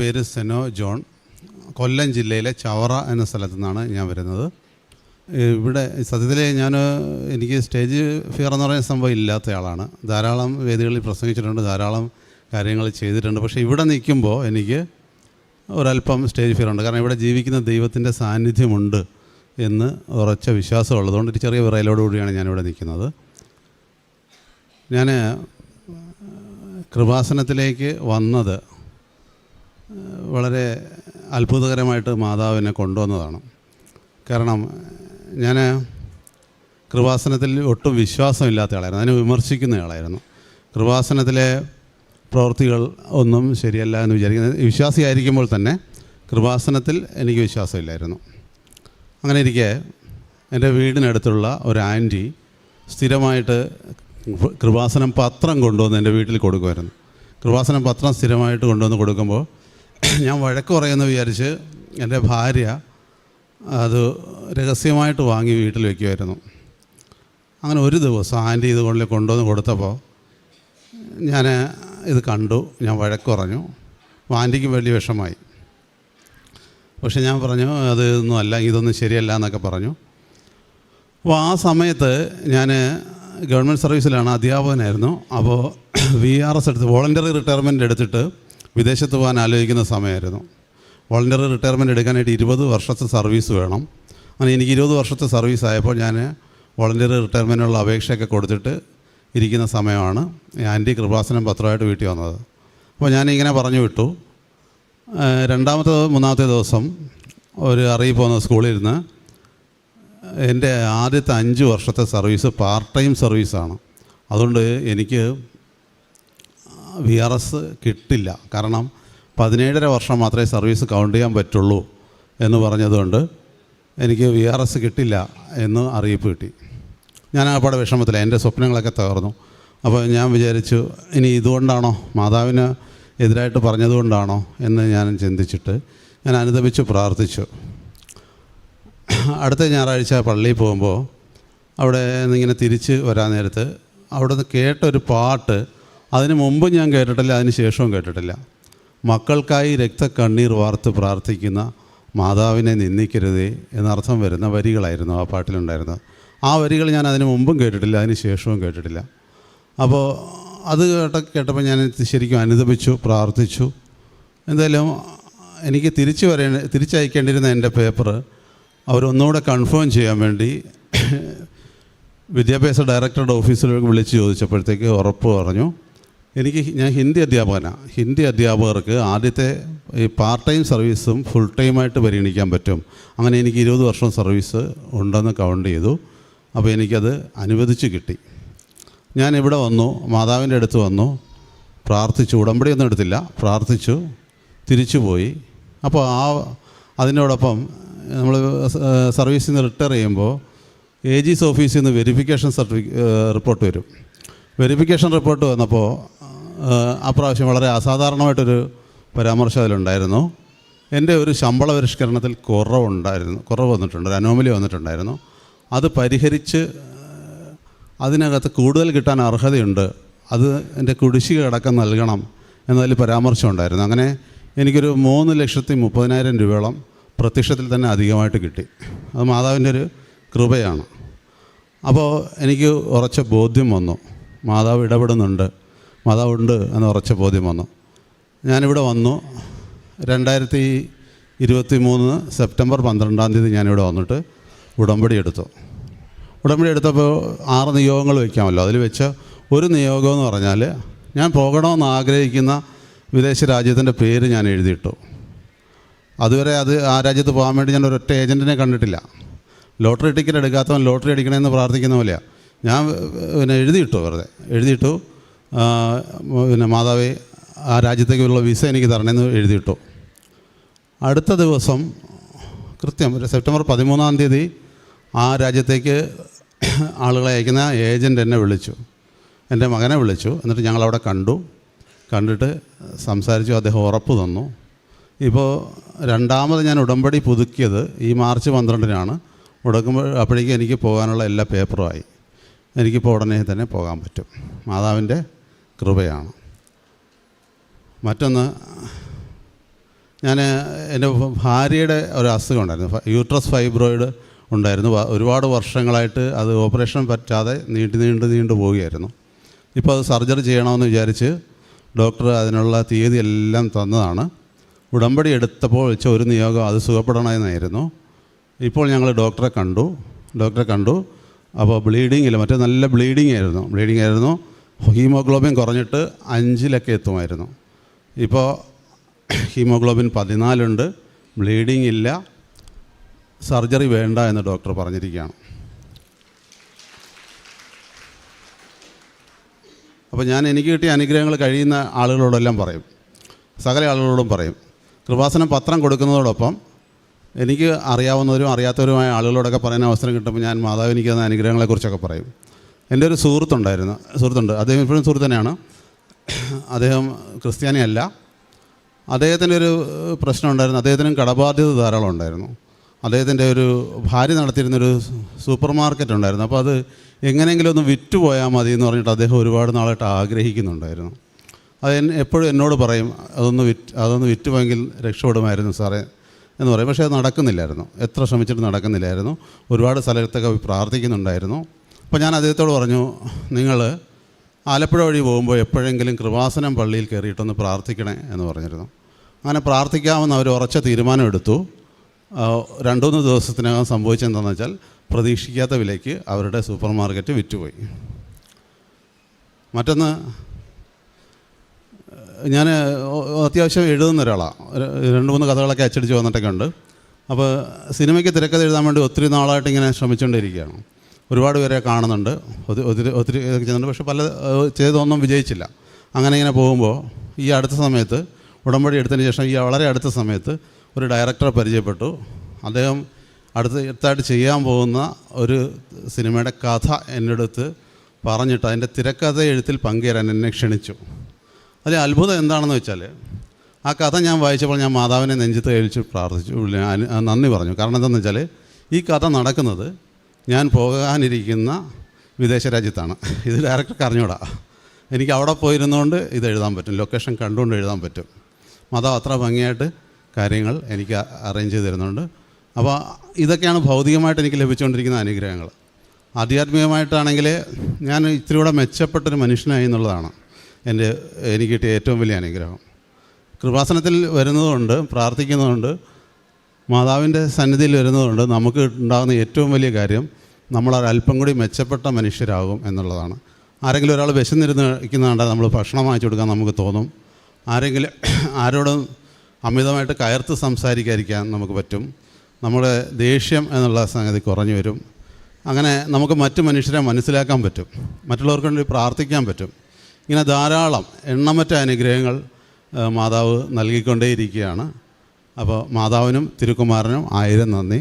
പേര് സെനോ ജോൺ. കൊല്ലം ജില്ലയിലെ ചവറ എന്ന സ്ഥലത്തു നിന്നാണ് ഞാൻ വരുന്നത്. ഇവിടെ സത്യത്തിൽ എനിക്ക് സ്റ്റേജ് ഫിയർ എന്ന് പറയുന്ന സംഭവം ഇല്ലാത്ത ആളാണ്. ധാരാളം വേദികളിൽ പ്രസംഗിച്ചിട്ടുണ്ട്, ധാരാളം കാര്യങ്ങൾ ചെയ്തിട്ടുണ്ട്. പക്ഷേ ഇവിടെ നിൽക്കുമ്പോൾ എനിക്ക് ഒരല്പം സ്റ്റേജ് ഫിയർ ഉണ്ട്. കാരണം ഇവിടെ ജീവിക്കുന്ന ദൈവത്തിൻ്റെ സാന്നിധ്യമുണ്ട് എന്ന് ഉറച്ച വിശ്വാസമുള്ളതുകൊണ്ട് ഒരു ചെറിയ വിറയലോടുകൂടിയാണ് ഞാനിവിടെ നിൽക്കുന്നത്. ഞാൻ കൃപാസനത്തിലേക്ക് വന്നത് വളരെ അത്ഭുതകരമായിട്ട് മാതാവിനെ കൊണ്ടുവന്നതാണ്. കാരണം ഞാൻ കൃപാസനത്തിൽ ഒട്ടും വിശ്വാസമില്ലാത്ത ആളായിരുന്നു, അതിനെ വിമർശിക്കുന്ന ആളായിരുന്നു. കൃപാസനത്തിലെ പ്രവൃത്തികൾ ഒന്നും ശരിയല്ല എന്ന് വിചാരിക്കുന്നത്. വിശ്വാസിയായിരിക്കുമ്പോൾ തന്നെ കൃപാസനത്തിൽ എനിക്ക് വിശ്വാസമില്ലായിരുന്നു. അങ്ങനെ ഇരിക്കെ എൻ്റെ വീടിനടുത്തുള്ള ഒരു ആൻറ്റി സ്ഥിരമായിട്ട് കൃപാസനം പത്രം കൊണ്ടുവന്ന് എൻ്റെ വീട്ടിൽ കൊടുക്കുമായിരുന്നു. കൃപാസനം പത്രം സ്ഥിരമായിട്ട് കൊണ്ടുവന്ന് കൊടുക്കുമ്പോൾ ഞാൻ വഴക്ക് പറയുമെന്ന് വിചാരിച്ച് എൻ്റെ ഭാര്യ അത് രഹസ്യമായിട്ട് വാങ്ങി വീട്ടിൽ വയ്ക്കുമായിരുന്നു. അങ്ങനെ ഒരു ദിവസം ആൻറ്റി ഇത് കൊണ്ടുവന്ന് കൊടുത്തപ്പോൾ ഞാൻ ഇത് കണ്ടു. ഞാൻ വഴക്ക് പറഞ്ഞു. ആൻറ്റിക്ക് വലിയ വിഷമായി. പക്ഷെ ഞാൻ പറഞ്ഞു അതൊന്നും അല്ല, ഇതൊന്നും ശരിയല്ല എന്നൊക്കെ പറഞ്ഞു. അപ്പോൾ ആ സമയത്ത് ഞാൻ ഗവൺമെൻറ് സർവീസിലാണ്, അധ്യാപകനായിരുന്നു. അപ്പോൾ VRS എടുത്ത് വോളണ്ടറി റിട്ടയർമെൻറ്റ് എടുത്തിട്ട് വിദേശത്ത് പോകാൻ ആലോചിക്കുന്ന സമയമായിരുന്നു. വോളണ്ടറി റിട്ടയർമെൻറ്റ് എടുക്കാനായിട്ട് 20 വർഷത്തെ സർവീസ് വേണം. അങ്ങനെ എനിക്ക് 20 വർഷത്തെ സർവീസ് ആയപ്പോൾ ഞാൻ വോളണ്ടറി റിട്ടയർമെൻറ്റിനുള്ള അപേക്ഷയൊക്കെ കൊടുത്തിട്ട് ഇരിക്കുന്ന സമയമാണ് ആൻറ്റി കൃപാസനം പത്രമായിട്ട് വീട്ടിൽ വന്നത്. അപ്പോൾ ഞാനിങ്ങനെ പറഞ്ഞു വിട്ടു. മൂന്നാമത്തെ ദിവസം ഒരു അറിയിപ്പ് വന്ന സ്കൂളിൽ നിന്ന് എൻ്റെ ആദ്യത്തെ 5 വർഷത്തെ സർവീസ് പാർട്ട് ടൈം സർവീസാണ്. അതുകൊണ്ട് എനിക്ക് VRS കിട്ടില്ല. കാരണം 17.5 വർഷം മാത്രമേ സർവീസ് കൗണ്ട് ചെയ്യാൻ പറ്റുള്ളൂ എന്ന് പറഞ്ഞതുകൊണ്ട് എനിക്ക് VRS കിട്ടില്ല എന്ന് അറിയിപ്പ് കിട്ടി. ഞാൻ ആപ്പാടെ വിഷമത്തില്ല, എൻ്റെ സ്വപ്നങ്ങളൊക്കെ തകർന്നു. അപ്പോൾ ഞാൻ വിചാരിച്ചു ഇനി ഇതുകൊണ്ടാണോ, മാതാവിന് എതിരായിട്ട് പറഞ്ഞതുകൊണ്ടാണോ എന്ന് ഞാൻ ചിന്തിച്ചിട്ട് ഞാൻ അനുതപിച്ചു പ്രാർത്ഥിച്ചു. അടുത്ത ഞായറാഴ്ച പള്ളിയിൽ പോകുമ്പോൾ അവിടെ നിന്നിങ്ങനെ തിരിച്ച് വരാൻ നേരത്ത് അവിടെ നിന്ന് കേട്ടൊരു പാട്ട് അതിന് മുമ്പ് ഞാൻ കേട്ടിട്ടില്ല, അതിന് ശേഷവും കേട്ടിട്ടില്ല. മക്കൾക്കായി രക്തക്കണ്ണീർ വാർത്ത് പ്രാർത്ഥിക്കുന്ന മാതാവിനെ നിന്ദിക്കരുതേ എന്നർത്ഥം വരുന്ന വരികളായിരുന്നു ആ പാട്ടിലുണ്ടായിരുന്നത്. ആ വരികൾ ഞാൻ അതിന് മുമ്പും കേട്ടിട്ടില്ല, അതിന് ശേഷവും കേട്ടിട്ടില്ല. അപ്പോൾ അത് കേട്ടപ്പോൾ ഞാൻ ശരിക്കും അനുതപിച്ചു പ്രാർത്ഥിച്ചു. എന്തായാലും എനിക്ക് തിരിച്ചയക്കേണ്ടിരുന്ന എൻ്റെ പേപ്പർ അവരൊന്നുകൂടെ കൺഫേം ചെയ്യാൻ വേണ്ടി വിദ്യാഭ്യാസ ഡയറക്ടറുടെ ഓഫീസിലേക്ക് വിളിച്ച് ചോദിച്ചപ്പോഴത്തേക്ക് ഉറപ്പ് പറഞ്ഞു. ഞാൻ ഹിന്ദി അധ്യാപകനാണ്. ഹിന്ദി അധ്യാപകർക്ക് ആദ്യത്തെ ഈ പാർട്ട് ടൈം സർവീസും ഫുൾ ടൈമായിട്ട് പരിഗണിക്കാൻ പറ്റും. അങ്ങനെ എനിക്ക് 20 വർഷം സർവീസ് ഉണ്ടെന്ന് കൗണ്ട് ചെയ്തു. അപ്പോൾ എനിക്കത് അനുവദിച്ച് കിട്ടി. ഞാൻ ഇവിടെ വന്നു, മാതാവിൻ്റെ അടുത്ത് വന്നു, പ്രാർത്ഥിച്ചു. ഉടമ്പടിയൊന്നും എടുത്തില്ല, പ്രാർത്ഥിച്ചു, തിരിച്ചു പോയി. അപ്പോൾ അതിനോടൊപ്പം നമ്മൾ സർവീസിൽ നിന്ന് റിട്ടയർ ചെയ്യുമ്പോൾ AG's ഓഫീസിൽ നിന്ന് വെരിഫിക്കേഷൻ റിപ്പോർട്ട് വരും. വെരിഫിക്കേഷൻ റിപ്പോർട്ട് വന്നപ്പോൾ അപ്രാവശ്യം വളരെ അസാധാരണമായിട്ടൊരു പരാമർശം അതിലുണ്ടായിരുന്നു. എൻ്റെ ഒരു ശമ്പള പരിഷ്കരണത്തിൽ കുറവ് വന്നിട്ടുണ്ട്, ഒരു അനോമലി വന്നിട്ടുണ്ടായിരുന്നു. അത് പരിഹരിച്ച് അതിനകത്ത് കൂടുതൽ കിട്ടാൻ അർഹതയുണ്ട്, അത് എൻ്റെ കുടിശ്ശിക അടക്കം നൽകണം എന്നതിൽ പരാമർശം ഉണ്ടായിരുന്നു. അങ്ങനെ എനിക്കൊരു 3,30,000 രൂപയോളം പ്രത്യക്ഷത്തിൽ തന്നെ അധികമായിട്ട് കിട്ടി. അത് മാതാവിൻ്റെ ഒരു കൃപയാണ്. അപ്പോൾ എനിക്ക് ഉറച്ച ബോധ്യം വന്നു, മാതാവ് ഇടപെടുന്നുണ്ട്, മാതാവുണ്ട് എന്ന് ഉറച്ച ബോധ്യം വന്നു. ഞാനിവിടെ വന്നു. 2023 സെപ്റ്റംബർ 12-ാം തീയതി ഞാനിവിടെ വന്നിട്ട് ഉടമ്പടി എടുത്തപ്പോൾ 6 നിയോഗങ്ങൾ വയ്ക്കാമല്ലോ. അതിൽ വെച്ച ഒരു നിയോഗം എന്ന് പറഞ്ഞാൽ ഞാൻ പോകണമെന്ന് ആഗ്രഹിക്കുന്ന വിദേശ രാജ്യത്തിൻ്റെ പേര് ഞാൻ എഴുതിയിട്ടു. അതുവരെ ആ രാജ്യത്ത് പോകാൻ വേണ്ടി ഞാൻ ഒരൊറ്റ ഏജൻറ്റിനെ കണ്ടിട്ടില്ല. ലോട്ടറി ടിക്കറ്റ് എടുക്കാത്തവൻ ലോട്ടറി അടിക്കണമെന്ന് പ്രാർത്ഥിക്കുന്ന പോലെയാണ്. ഞാൻ എഴുതിയിട്ടു, വെറുതെ എഴുതിയിട്ടു. മാതാവേ ആ രാജ്യത്തേക്കുള്ള വിസ എനിക്ക് തരണമെന്ന് എഴുതിയിട്ടു. അടുത്ത ദിവസം കൃത്യം സെപ്റ്റംബർ 13-ാം തീയതി ആ രാജ്യത്തേക്ക് ആളുകളെ അയക്കുന്ന ഏജൻറ്റ് എന്നെ വിളിച്ചു, എൻ്റെ മകനെ വിളിച്ചു. എന്നിട്ട് ഞങ്ങളവിടെ കണ്ടിട്ട് സംസാരിച്ചു. അദ്ദേഹം ഉറപ്പ് തന്നു. ഇപ്പോൾ രണ്ടാമത് ഞാൻ ഉടമ്പടി പുതുക്കിയത് ഈ മാർച്ച് 12-നാണ്. അപ്പോഴേക്കും എനിക്ക് പോകാനുള്ള എല്ലാ പേപ്പറുമായി. എനിക്കിപ്പോൾ ഉടനെ തന്നെ പോകാൻ പറ്റും. മാതാവിൻ്റെ കൃപയാണ്. മറ്റൊന്ന്, ഞാൻ എൻ്റെ ഭാര്യയുടെ ഒരു അസുഖം ഉണ്ടായിരുന്നു, യൂട്രസ് ഫൈബ്രോയിഡ് ഉണ്ടായിരുന്നു. ഒരുപാട് വർഷങ്ങളായിട്ട് അത് ഓപ്പറേഷൻ പറ്റാതെ നീണ്ടു പോവുകയായിരുന്നു. ഇപ്പോൾ അത് സർജറി ചെയ്യണമെന്ന് വിചാരിച്ച് ഡോക്ടർ അതിനുള്ള തീയതി എല്ലാം തന്നതാണ്. ഉടമ്പടി എടുത്തപ്പോൾ വെച്ച ഒരു നിയോഗം അത് സുഖപ്പെടണമെന്നായിരുന്നു. ഇപ്പോൾ ഞങ്ങൾ ഡോക്ടറെ കണ്ടു. അപ്പോൾ ബ്ലീഡിങ്ങില്ല, മറ്റേ നല്ല ബ്ലീഡിങ് ആയിരുന്നു. ഹീമോഗ്ലോബിൻ കുറഞ്ഞിട്ട് 5 എത്തുമായിരുന്നു. ഇപ്പോൾ ഹീമോഗ്ലോബിൻ 14 ഉണ്ട്, ബ്ലീഡിങ് ഇല്ല, സർജറി വേണ്ട എന്ന് ഡോക്ടർ പറഞ്ഞിരിക്കുകയാണ്. അപ്പോൾ ഞാൻ എനിക്ക് കിട്ടിയ അനുഗ്രഹങ്ങൾ കഴിയുന്ന ആളുകളോടെല്ലാം പറയും, സകല ആളുകളോടും പറയും. കൃപാസനം പത്രം കൊടുക്കുന്നതോടൊപ്പം എനിക്ക് അറിയാവുന്നവരും അറിയാത്തവരുമായ ആളുകളോടൊക്കെ പറയുന്ന അവസരം കിട്ടുമ്പോൾ ഞാൻ മാതാവ് എനിക്ക് തന്ന അനുഗ്രഹങ്ങളെക്കുറിച്ചൊക്കെ പറയും. എൻ്റെ ഒരു സുഹൃത്തുണ്ട്, അദ്ദേഹം ഇപ്പോഴും സുഹൃത്ത് തന്നെയാണ്. അദ്ദേഹം ക്രിസ്ത്യാനിയല്ല. അദ്ദേഹത്തിൻ്റെ ഒരു പ്രശ്നം ഉണ്ടായിരുന്നു, അദ്ദേഹത്തിനും കടബാധ്യത ധാരാളം ഉണ്ടായിരുന്നു. അദ്ദേഹത്തിൻ്റെ ഒരു ഭാര്യ നടത്തിയിരുന്നൊരു സൂപ്പർ മാർക്കറ്റ് ഉണ്ടായിരുന്നു. അപ്പോൾ അത് എങ്ങനെയെങ്കിലും ഒന്ന് വിറ്റുപോയാൽ മതി എന്ന് പറഞ്ഞിട്ട് അദ്ദേഹം ഒരുപാട് നാളായിട്ട് ആഗ്രഹിക്കുന്നുണ്ടായിരുന്നു. അത് എപ്പോഴും എന്നോട് പറയും, അതൊന്ന് വിറ്റുപോയെങ്കിൽ രക്ഷപ്പെടുമായിരുന്നു സാറേ എന്ന് പറയും. പക്ഷേ അത് നടക്കുന്നില്ലായിരുന്നു, എത്ര ശ്രമിച്ചിട്ട് നടക്കുന്നില്ലായിരുന്നു. ഒരുപാട് സ്ഥലത്തൊക്കെ പ്രാർത്ഥിക്കുന്നുണ്ടായിരുന്നു. അപ്പോൾ ഞാൻ അദ്ദേഹത്തോട് പറഞ്ഞു, നിങ്ങൾ ആലപ്പുഴ വഴി പോകുമ്പോൾ എപ്പോഴെങ്കിലും കൃപാസനം പള്ളിയിൽ കയറിയിട്ടൊന്ന് പ്രാർത്ഥിക്കണേ എന്ന് പറഞ്ഞിരുന്നു. അങ്ങനെ പ്രാർത്ഥിക്കാമെന്ന് അവർ ഉറച്ച തീരുമാനമെടുത്തു. 2-3 ദിവസത്തിനകം സംഭവിച്ചെന്താണെന്ന് വെച്ചാൽ പ്രതീക്ഷിക്കാത്ത വിലയ്ക്ക് അവരുടെ സൂപ്പർ മാർക്കറ്റ് വിറ്റുപോയി. മറ്റൊന്ന്, ഞാൻ അത്യാവശ്യം എഴുതുന്ന ഒരാളാണ്, 2-3 കഥകളൊക്കെ അച്ചടിച്ച് വന്നിട്ടൊക്കെ ഉണ്ട്. അപ്പോൾ സിനിമയ്ക്ക് തിരക്കഥ എഴുതാൻ വേണ്ടി ഒത്തിരി നാളായിട്ട് ഇങ്ങനെ ശ്രമിച്ചുകൊണ്ടിരിക്കുകയാണ്. ഒരുപാട് പേരെ കാണുന്നുണ്ട്, ഒത്തിരി ചെയ്യുന്നുണ്ട്, പക്ഷെ പല ചെയ്തൊന്നും വിജയിച്ചില്ല. അങ്ങനെ ഇങ്ങനെ പോകുമ്പോൾ ഈ അടുത്ത സമയത്ത് ഉടമ്പടി എടുത്തതിന് ശേഷം വളരെ അടുത്ത സമയത്ത് ഒരു ഡയറക്ടറെ പരിചയപ്പെട്ടു. അദ്ദേഹം അടുത്തായിട്ട് ചെയ്യാൻ പോകുന്ന ഒരു സിനിമയുടെ കഥ എൻ്റെ അടുത്ത് പറഞ്ഞിട്ട് അതിൻ്റെ തിരക്കഥ എഴുത്തിൽ പങ്കുചേരാൻ എന്നെ ക്ഷണിച്ചു. അതിൽ അത്ഭുതം എന്താണെന്ന് വെച്ചാൽ, ആ കഥ ഞാൻ വായിച്ചപ്പോൾ ഞാൻ മാതാവിനെ നെഞ്ചത്ത് കഴിച്ച് പ്രാർത്ഥിച്ചു, നന്ദി പറഞ്ഞു. കാരണം എന്താണെന്ന് വെച്ചാൽ ഈ കഥ നടക്കുന്നത് ഞാൻ പോകാനിരിക്കുന്ന വിദേശ രാജ്യത്താണ്. ഇത് ഡയറക്ടർക്ക് അറിഞ്ഞൂടാ. എനിക്ക് അവിടെ പോയിരുന്നുകൊണ്ട് ഇത് എഴുതാൻ പറ്റും, ലൊക്കേഷൻ കണ്ടുകൊണ്ട് എഴുതാൻ പറ്റും. മാതാവ് അത്ര ഭംഗിയായിട്ട് കാര്യങ്ങൾ എനിക്ക് അറേഞ്ച് ചെയ്ത് തരുന്നുണ്ട്. അപ്പോൾ ഇതൊക്കെയാണ് ഭൗതികമായിട്ട് എനിക്ക് ലഭിച്ചുകൊണ്ടിരിക്കുന്ന അനുഗ്രഹങ്ങൾ. ആധ്യാത്മികമായിട്ടാണെങ്കിൽ ഞാൻ ഇത്തിരി കൂടെ മെച്ചപ്പെട്ടൊരു മനുഷ്യനായി എന്നുള്ളതാണ് എനിക്ക് കിട്ടിയ ഏറ്റവും വലിയ അനുഗ്രഹം. കൃപാസനത്തിൽ വരുന്നതുകൊണ്ട്, പ്രാർത്ഥിക്കുന്നതുകൊണ്ട്, മാതാവിൻ്റെ സന്നിധിയിൽ വരുന്നതുകൊണ്ട് നമുക്ക് ഉണ്ടാകുന്ന ഏറ്റവും വലിയ കാര്യം നമ്മളൊരല്പം കൂടി മെച്ചപ്പെട്ട മനുഷ്യരാകും എന്നുള്ളതാണ്. ആരെങ്കിലും ഒരാൾ വിശന്നിരുന്ന് കണ്ടാൽ നമ്മൾ ഭക്ഷണം വാങ്ങിച്ചു കൊടുക്കാൻ നമുക്ക് തോന്നും. ആരോടും അമിതമായിട്ട് കയർത്ത് സംസാരിക്കാതിരിക്കാൻ നമുക്ക് പറ്റും. നമ്മുടെ ദേഷ്യം എന്നുള്ള സംഗതി കുറഞ്ഞു വരും. അങ്ങനെ നമുക്ക് മറ്റു മനുഷ്യരെ മനസ്സിലാക്കാൻ പറ്റും, മറ്റുള്ളവർക്ക് വേണ്ടി പ്രാർത്ഥിക്കാൻ പറ്റും. ഇങ്ങനെ ധാരാളം എണ്ണമറ്റ അനുഗ്രഹങ്ങൾ മാതാവ് നൽകിക്കൊണ്ടേയിരിക്കുകയാണ്. അപ്പോൾ മാതാവിനും തിരുക്കുമാരനും 1000 നന്ദി.